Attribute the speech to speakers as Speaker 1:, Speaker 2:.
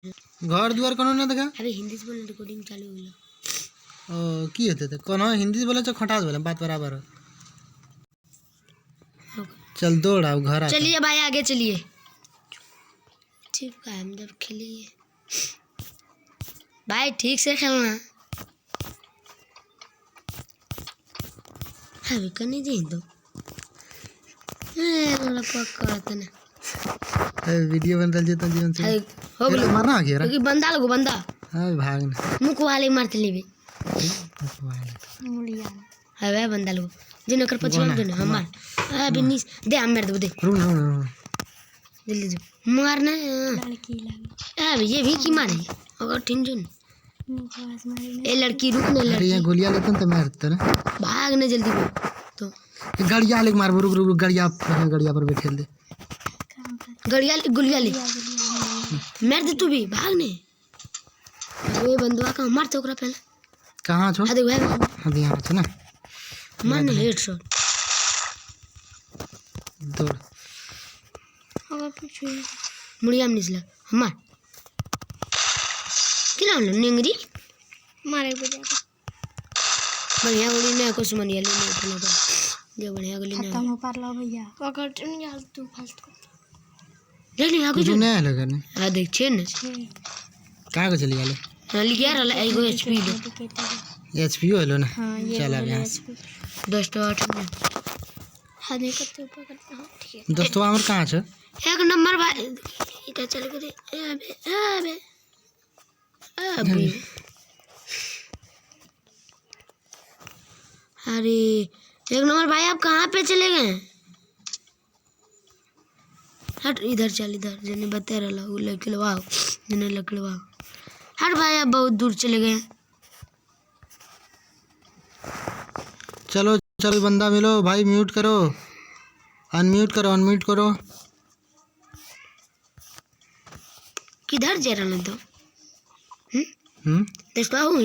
Speaker 1: घर दुआर कोनो ना देखा
Speaker 2: अबे हिंदी से बोलने रिकॉर्डिंग चालू हो गया।
Speaker 1: ओ की होते थे कोनो हिंदी बोले तो खटास बोले बात बराबर हो। चल दौड़ आओ घर आ।
Speaker 2: चलिए भाई आगे चलिए। ठीक है हम जब खेलिए भाई ठीक से खेलना। अभी करनी चाहिए तो पकड़ते ना
Speaker 1: वीडियो बन रहा है जीवन से
Speaker 2: हो गया
Speaker 1: मारना आ गया
Speaker 2: क्योंकि बंदा लोग बंदा
Speaker 1: हां भागना
Speaker 2: मुख वाले मारते लेबे हवे बंदा लोग जिन कर पछवा दिन हमार अबे नीस दे हम मार दे जल्दी जो मारना लड़की लगे अब ये भी की मारे अगर टिंजन ए लड़की रुकने लड़की
Speaker 1: अरे ये गोलियां लेते तो मारते ना
Speaker 2: भागने जल्दी तो
Speaker 1: गड़िया ले मार रुक गड़िया पर बैठे दे
Speaker 2: गुलिया ले मार दे तू भी भागने अरे बंदुआ का मार तो ओकरा पहले
Speaker 1: कहां छो
Speaker 2: आ देख भाई
Speaker 1: हां यहां छ ना
Speaker 2: मारने हेडशॉट
Speaker 1: दौड़
Speaker 2: अब पीछे मुड़िया में निसला हमार किला निंगरी मारे बजा बढ़िया गोली ने कुछ मनिया ले अपना तो जो बढ़िया गोली ने खत्म कर लो भैया पकड़ नहीं यार तू फास्ट ले ले आगे
Speaker 1: जो नहीं लगा ने
Speaker 2: आ देख छे ने
Speaker 1: कहां को चली गेले
Speaker 2: हां लिया रहा एगो एचपी दे
Speaker 1: एचपी होलो ना चल अब यहां
Speaker 2: 10 तो 8 में हां नहीं करते ऊपर करते हां ठीक है
Speaker 1: दोस्तों हमर कहां छ
Speaker 2: एक नंबर भाई इटा चल गए अबे अबे अरे एक नंबर भाई आप कहाँ पे चले गए हट इधर चल इधर जने बता रहा वो लकड़वाओ जने लकड़वाओ हट भाई आप बहुत दूर चले गए
Speaker 1: चलो चलो बंदा मिलो भाई म्यूट करो अनम्यूट करो
Speaker 2: किधर जा रहा है तो
Speaker 1: देखता हूँ